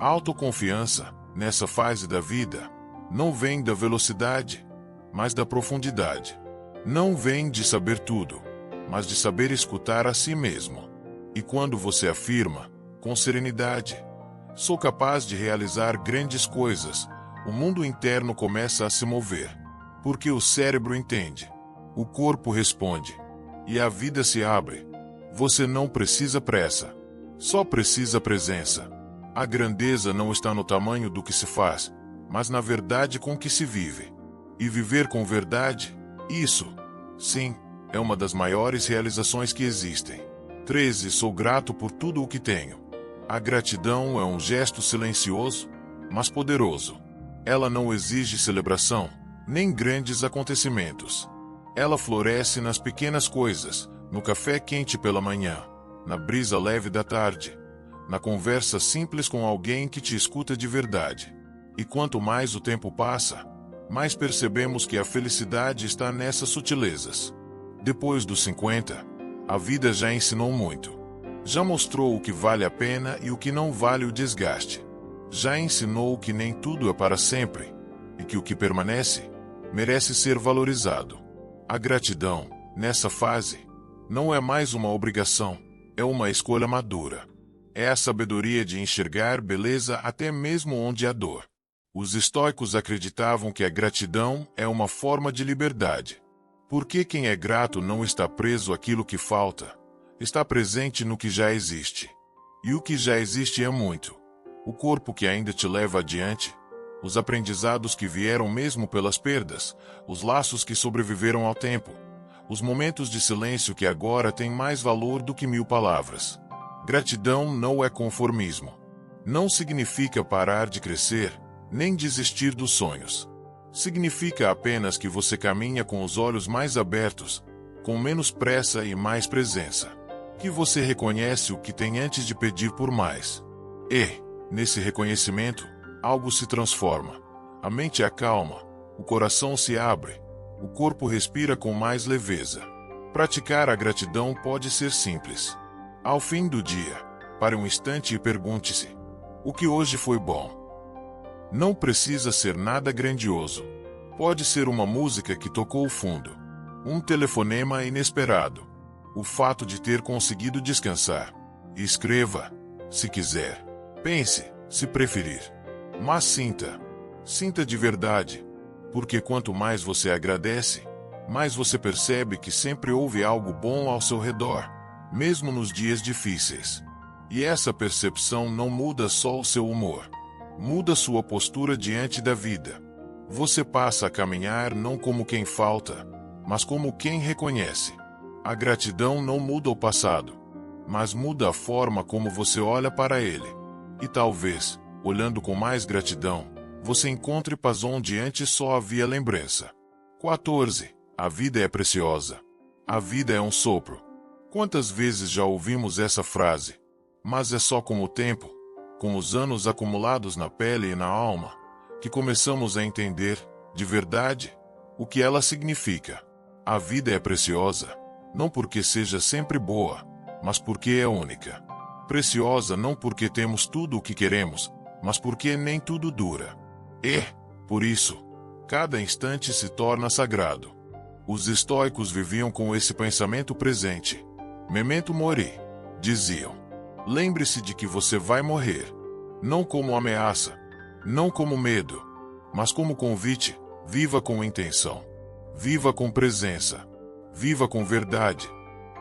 A autoconfiança, nessa fase da vida, não vem da velocidade, mas da profundidade. Não vem de saber tudo, mas de saber escutar a si mesmo. E quando você afirma, com serenidade: sou capaz de realizar grandes coisas, o mundo interno começa a se mover. Porque o cérebro entende, o corpo responde, e a vida se abre. Você não precisa pressa, só precisa presença. A grandeza não está no tamanho do que se faz, mas na verdade com que se vive. E viver com verdade, isso, sim, é uma das maiores realizações que existem. 13. Sou grato por tudo o que tenho. A gratidão é um gesto silencioso, mas poderoso. Ela não exige celebração, nem grandes acontecimentos. Ela floresce nas pequenas coisas, no café quente pela manhã, na brisa leve da tarde, na conversa simples com alguém que te escuta de verdade. E quanto mais o tempo passa, mais percebemos que a felicidade está nessas sutilezas. Depois dos 50, a vida já ensinou muito. Já mostrou o que vale a pena e o que não vale o desgaste. Já ensinou que nem tudo é para sempre, e que o que permanece merece ser valorizado. A gratidão, nessa fase, não é mais uma obrigação, é uma escolha madura. É a sabedoria de enxergar beleza até mesmo onde há dor. Os estoicos acreditavam que a gratidão é uma forma de liberdade. Porque quem é grato não está preso àquilo que falta, está presente no que já existe. E o que já existe é muito. O corpo que ainda te leva adiante, os aprendizados que vieram mesmo pelas perdas, os laços que sobreviveram ao tempo, os momentos de silêncio que agora têm mais valor do que 1000 palavras. Gratidão não é conformismo. Não significa parar de crescer, nem desistir dos sonhos. Significa apenas que você caminha com os olhos mais abertos, com menos pressa e mais presença. Que você reconhece o que tem antes de pedir por mais. E, nesse reconhecimento, algo se transforma. A mente acalma, o coração se abre, o corpo respira com mais leveza. Praticar a gratidão pode ser simples. Ao fim do dia, pare um instante e pergunte-se: o que hoje foi bom? Não precisa ser nada grandioso. Pode ser uma música que tocou o fundo, um telefonema inesperado, o fato de ter conseguido descansar. Escreva, se quiser. Pense, se preferir. Mas sinta de verdade, porque quanto mais você agradece, mais você percebe que sempre houve algo bom ao seu redor, mesmo nos dias difíceis. E essa percepção não muda só o seu humor, muda sua postura diante da vida. Você passa a caminhar não como quem falta, mas como quem reconhece. A gratidão não muda o passado, mas muda a forma como você olha para ele. E talvez, olhando com mais gratidão, você encontre paz onde antes só havia lembrança. 14. A vida é preciosa. A vida é um sopro. Quantas vezes já ouvimos essa frase? Mas é só com o tempo, com os anos acumulados na pele e na alma, que começamos a entender, de verdade, o que ela significa. A vida é preciosa, não porque seja sempre boa, mas porque é única. Preciosa não porque temos tudo o que queremos, mas porque nem tudo dura. E, por isso, cada instante se torna sagrado. Os estoicos viviam com esse pensamento presente. Memento mori, diziam. Lembre-se de que você vai morrer. Não como ameaça, não como medo, mas como convite. Viva com intenção. Viva com presença. Viva com verdade.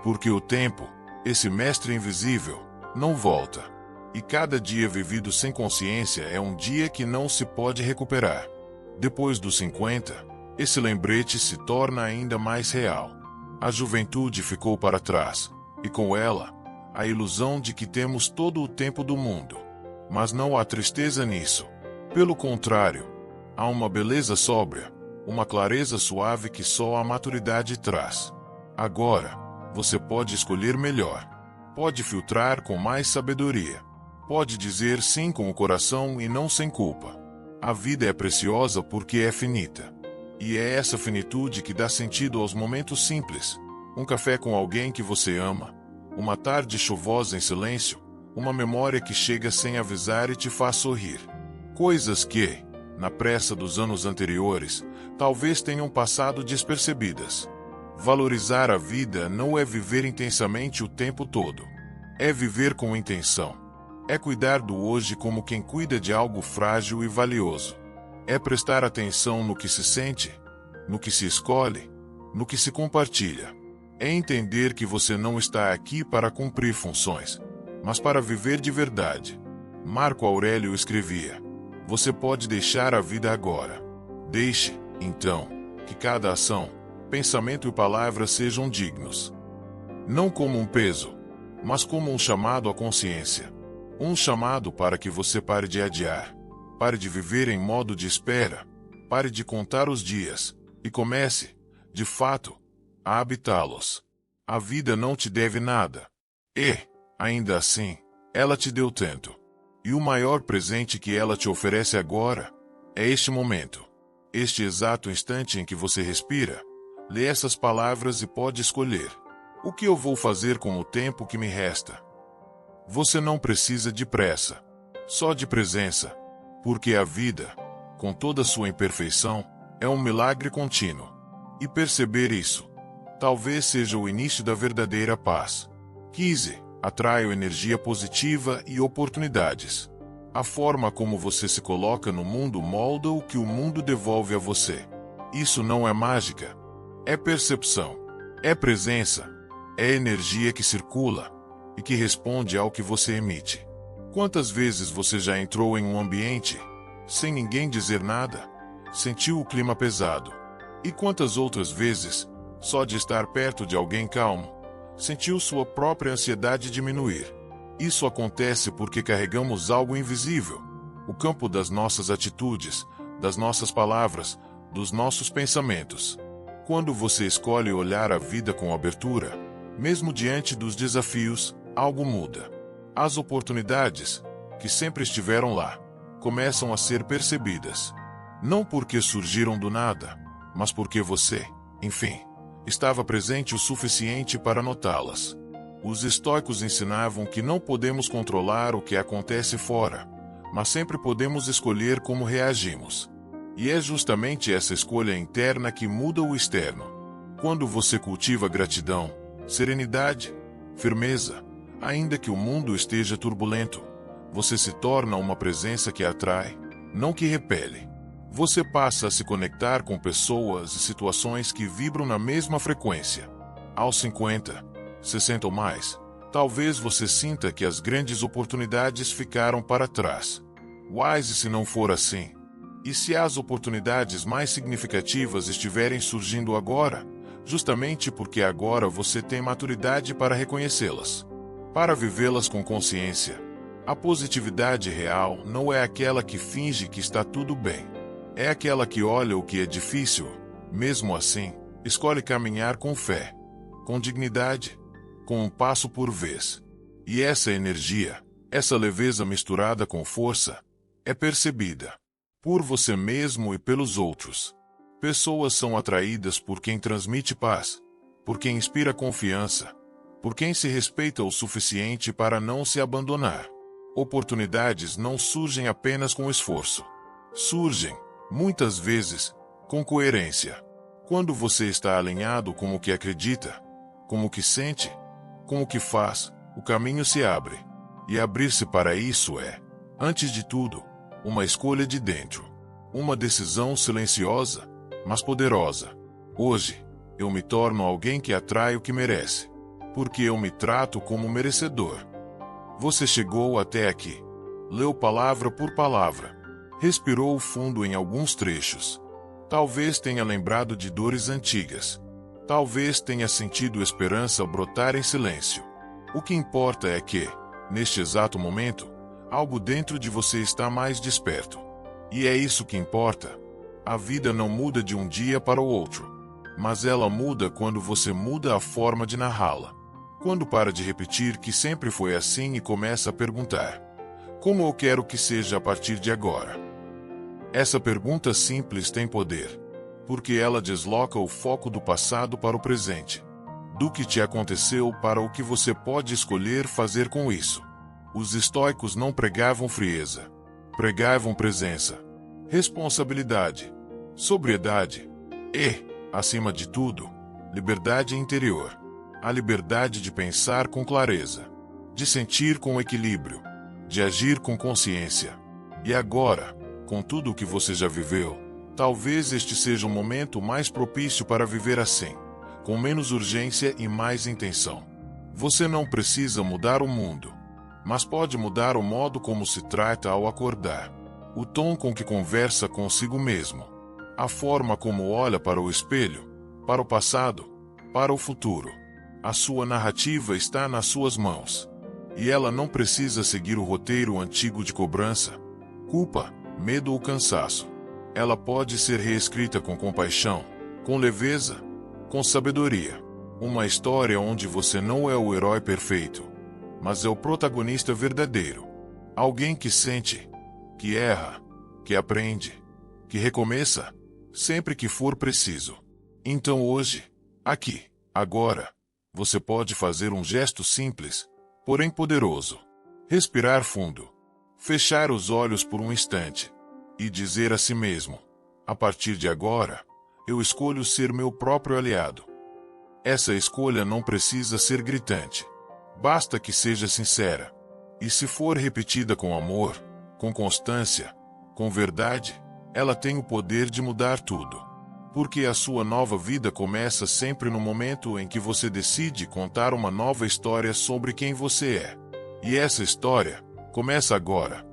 Porque o tempo, esse mestre invisível, não volta. E cada dia vivido sem consciência é um dia que não se pode recuperar. Depois dos 50, esse lembrete se torna ainda mais real. A juventude ficou para trás, e com ela, a ilusão de que temos todo o tempo do mundo. Mas não há tristeza nisso. Pelo contrário, há uma beleza sóbria, uma clareza suave que só a maturidade traz. Agora, você pode escolher melhor. Pode filtrar com mais sabedoria. Pode dizer sim com o coração e não sem culpa. A vida é preciosa porque é finita. E é essa finitude que dá sentido aos momentos simples. Um café com alguém que você ama, uma tarde chuvosa em silêncio, uma memória que chega sem avisar e te faz sorrir. Coisas que, na pressa dos anos anteriores, talvez tenham passado despercebidas. Valorizar a vida não é viver intensamente o tempo todo. É viver com intenção. É cuidar do hoje como quem cuida de algo frágil e valioso. É prestar atenção no que se sente, no que se escolhe, no que se compartilha. É entender que você não está aqui para cumprir funções, mas para viver de verdade. Marco Aurélio escrevia: você pode deixar a vida agora. Deixe, então, que cada ação, pensamento e palavra sejam dignos. Não como um peso, mas como um chamado à consciência. Um chamado para que você pare de adiar, pare de viver em modo de espera, pare de contar os dias, e comece, de fato, a habitá-los. A vida não te deve nada. E, ainda assim, ela te deu tanto. E o maior presente que ela te oferece agora é este momento. Este exato instante em que você respira. Lê essas palavras e pode escolher: o que eu vou fazer com o tempo que me resta? Você não precisa de pressa, só de presença, porque a vida, com toda sua imperfeição, é um milagre contínuo. E perceber isso, talvez seja o início da verdadeira paz. 15. Atraio energia positiva e oportunidades. A forma como você se coloca no mundo molda o que o mundo devolve a você. Isso não é mágica. É percepção. É presença. É energia que circula e que responde ao que você emite. Quantas vezes você já entrou em um ambiente, sem ninguém dizer nada, sentiu o clima pesado? E quantas outras vezes, só de estar perto de alguém calmo, sentiu sua própria ansiedade diminuir? Isso acontece porque carregamos algo invisível, o campo das nossas atitudes, das nossas palavras, dos nossos pensamentos. Quando você escolhe olhar a vida com abertura, mesmo diante dos desafios, algo muda. As oportunidades, que sempre estiveram lá, começam a ser percebidas. Não porque surgiram do nada, mas porque você, enfim, Estava presente o suficiente para notá-las. Os estoicos ensinavam que não podemos controlar o que acontece fora, mas sempre podemos escolher como reagimos. E é justamente essa escolha interna que muda o externo. Quando você cultiva gratidão, serenidade, firmeza, ainda que o mundo esteja turbulento, você se torna uma presença que atrai, não que repele. Você passa a se conectar com pessoas e situações que vibram na mesma frequência. Aos 50, 60 ou mais, talvez você sinta que as grandes oportunidades ficaram para trás. Mas e se não for assim? E se as oportunidades mais significativas estiverem surgindo agora, justamente porque agora você tem maturidade para reconhecê-las, para vivê-las com consciência? A positividade real não é aquela que finge que está tudo bem. É aquela que olha o que é difícil, mesmo assim, escolhe caminhar com fé, com dignidade, com um passo por vez. E essa energia, essa leveza misturada com força, é percebida por você mesmo e pelos outros. Pessoas são atraídas por quem transmite paz, por quem inspira confiança, por quem se respeita o suficiente para não se abandonar. Oportunidades não surgem apenas com esforço. Surgem, muitas vezes, com coerência. Quando você está alinhado com o que acredita, com o que sente, com o que faz, o caminho se abre. E abrir-se para isso é, antes de tudo, uma escolha de dentro. Uma decisão silenciosa, mas poderosa. Hoje, eu me torno alguém que atrai o que merece, porque eu me trato como merecedor. Você chegou até aqui. Leu palavra por palavra. Respirou fundo em alguns trechos. Talvez tenha lembrado de dores antigas. Talvez tenha sentido esperança brotar em silêncio. O que importa é que, neste exato momento, algo dentro de você está mais desperto. E é isso que importa. A vida não muda de um dia para o outro, mas ela muda quando você muda a forma de narrá-la. Quando para de repetir que sempre foi assim e começa a perguntar: como eu quero que seja a partir de agora? Essa pergunta simples tem poder, porque ela desloca o foco do passado para o presente, do que te aconteceu para o que você pode escolher fazer com isso. Os estoicos não pregavam frieza, pregavam presença, responsabilidade, sobriedade e, acima de tudo, liberdade interior. A liberdade de pensar com clareza, de sentir com equilíbrio, de agir com consciência. E agora, com tudo o que você já viveu, talvez este seja o momento mais propício para viver assim, com menos urgência e mais intenção. Você não precisa mudar o mundo, mas pode mudar o modo como se trata ao acordar, o tom com que conversa consigo mesmo, a forma como olha para o espelho, para o passado, para o futuro. A sua narrativa está nas suas mãos, e ela não precisa seguir o roteiro antigo de cobrança, culpa, medo ou cansaço. Ela pode ser reescrita com compaixão, com leveza, com sabedoria. Uma história onde você não é o herói perfeito, mas é o protagonista verdadeiro. Alguém que sente, que erra, que aprende, que recomeça, sempre que for preciso. Então hoje, aqui, agora, você pode fazer um gesto simples, porém poderoso. Respirar fundo. Fechar os olhos por um instante. E dizer a si mesmo: a partir de agora, eu escolho ser meu próprio aliado. Essa escolha não precisa ser gritante. Basta que seja sincera. E se for repetida com amor, com constância, com verdade, ela tem o poder de mudar tudo. Porque a sua nova vida começa sempre no momento em que você decide contar uma nova história sobre quem você é. E essa história começa agora.